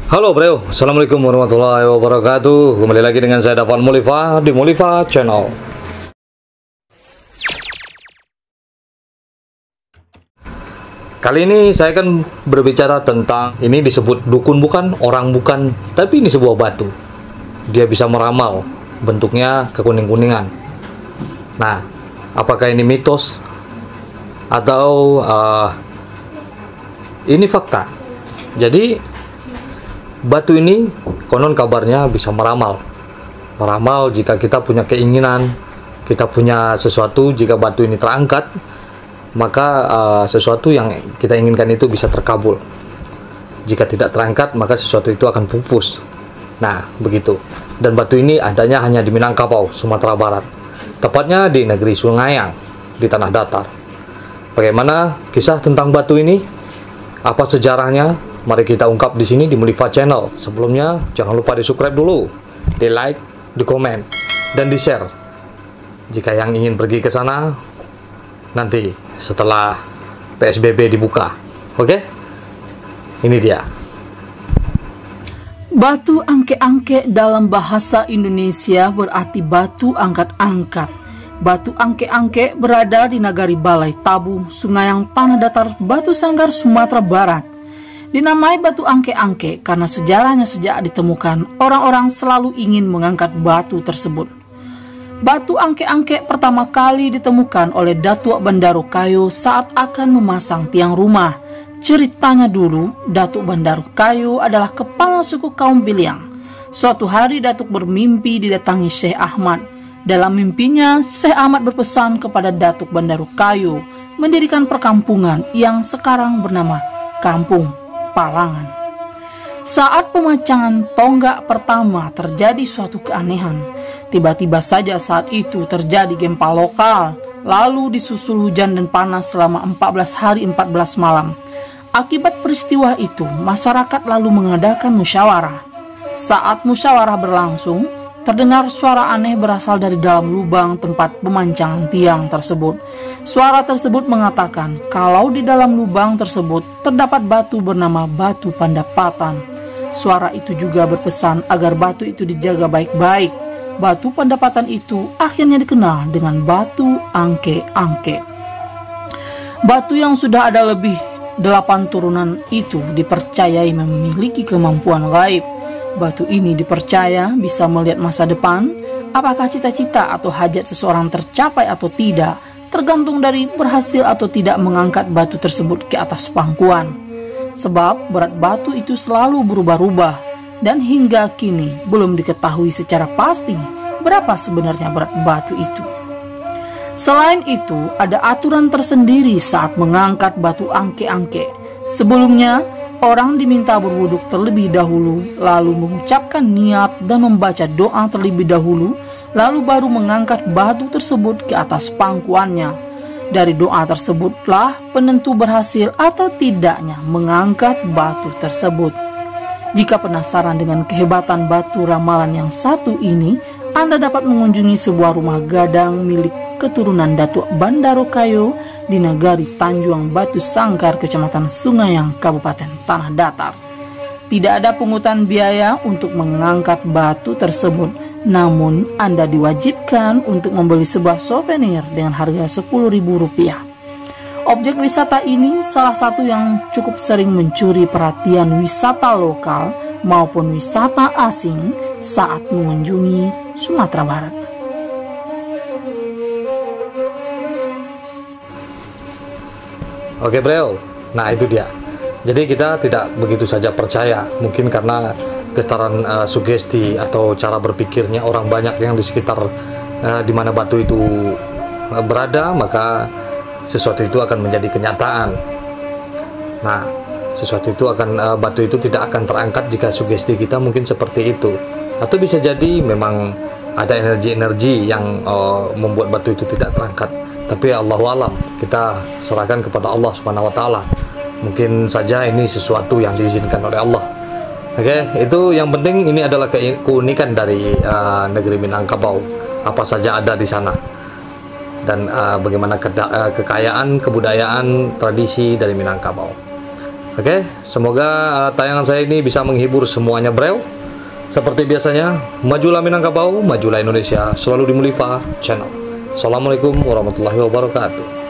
Halo bro, Assalamualaikum warahmatullahi wabarakatuh. Kembali lagi dengan saya Dafan Mulifa di Mulifa Channel. Kali ini saya akan berbicara tentang, ini disebut dukun bukan, orang bukan, tapi ini sebuah batu. Dia bisa meramal, bentuknya kekuning-kuningan. Nah, apakah ini mitos atau ini fakta? Jadi batu ini konon kabarnya bisa meramal jika kita punya keinginan, kita punya sesuatu. Jika batu ini terangkat, maka sesuatu yang kita inginkan itu bisa terkabul. Jika tidak terangkat, maka sesuatu itu akan pupus. Nah, begitu. Dan batu ini adanya hanya di Minangkabau, Sumatera Barat, tepatnya di negeri Sungayang, di tanah datar. Bagaimana kisah tentang batu ini? Apa sejarahnya? Mari kita ungkap di sini di Mulifa Channel. Sebelumnya, jangan lupa di subscribe dulu, di like, di komen, dan di share. Jika yang ingin pergi ke sana, nanti setelah PSBB dibuka. Oke? Ini dia. Batu angke-angke dalam bahasa Indonesia berarti batu angkat-angkat. Batu angke-angke berada di Nagari Balai Tabu, Sungayang, Tanah Datar, Batu Sanggar, Sumatera Barat. Dinamai batu angke-angke karena sejarahnya sejak ditemukan, orang-orang selalu ingin mengangkat batu tersebut. Batu angke-angke pertama kali ditemukan oleh Datuk Bandaro Kayo saat akan memasang tiang rumah. Ceritanya dulu, Datuk Bandaro Kayo adalah kepala suku kaum Biliang. Suatu hari Datuk bermimpi didatangi Syekh Ahmad. Dalam mimpinya, Syekh Ahmad berpesan kepada Datuk Bandaro Kayo mendirikan perkampungan yang sekarang bernama Kampung Palangan. Saat pemacangan tonggak pertama terjadi suatu keanehan. Tiba-tiba saja saat itu terjadi gempa lokal, lalu disusul hujan dan panas selama 14 hari 14 malam. Akibat peristiwa itu, masyarakat lalu mengadakan musyawarah. Saat musyawarah berlangsung, terdengar suara aneh berasal dari dalam lubang tempat pemancangan tiang tersebut. Suara tersebut mengatakan kalau di dalam lubang tersebut terdapat batu bernama Batu Pandapatan. Suara itu juga berpesan agar batu itu dijaga baik-baik. Batu Pandapatan itu akhirnya dikenal dengan Batu Angke-Angke. Batu yang sudah ada lebih 8 turunan itu dipercayai memiliki kemampuan gaib. Batu ini dipercaya bisa melihat masa depan. Apakah cita-cita atau hajat seseorang tercapai atau tidak tergantung dari berhasil atau tidak mengangkat batu tersebut ke atas pangkuan. Sebab berat batu itu selalu berubah-ubah dan hingga kini belum diketahui secara pasti berapa sebenarnya berat batu itu. Selain itu, ada aturan tersendiri saat mengangkat batu angke-angke. Sebelumnya, orang diminta berwuduk terlebih dahulu, lalu mengucapkan niat dan membaca doa terlebih dahulu, lalu baru mengangkat batu tersebut ke atas pangkuannya. Dari doa tersebutlah penentu berhasil atau tidaknya mengangkat batu tersebut. Jika penasaran dengan kehebatan batu ramalan yang satu ini, Anda dapat mengunjungi sebuah rumah gadang milik keturunan Datuk Bandaro Kayo di Nagari Tanjuang, Batu Sanggar, Kecamatan Sungayang, Kabupaten Tanah Datar. Tidak ada pungutan biaya untuk mengangkat batu tersebut, namun Anda diwajibkan untuk membeli sebuah souvenir dengan harga Rp10.000. Objek wisata ini salah satu yang cukup sering mencuri perhatian wisata lokal maupun wisata asing saat mengunjungi Sumatera Barat. Oke bro, nah itu dia. Jadi kita tidak begitu saja percaya, mungkin karena getaran sugesti atau cara berpikirnya orang banyak yang di sekitar di mana batu itu berada, maka sesuatu itu akan menjadi kenyataan. Nah, sesuatu itu akan batu itu tidak akan terangkat jika sugesti kita mungkin seperti itu. Atau bisa jadi memang ada energi-energi yang membuat batu itu tidak terangkat. Tapi Allahu alam, kita serahkan kepada Allah Subhanahu wa taala. Mungkin saja ini sesuatu yang diizinkan oleh Allah. Oke, itu yang penting. Ini adalah keunikan dari negeri Minangkabau. Apa saja ada di sana. Dan bagaimana kekayaan, kebudayaan, tradisi dari Minangkabau. Oke, semoga tayangan saya ini bisa menghibur semuanya, bro. Seperti biasanya, majulah Minangkabau, majulah Indonesia, selalu di Mulifa Channel. Assalamualaikum warahmatullahi wabarakatuh.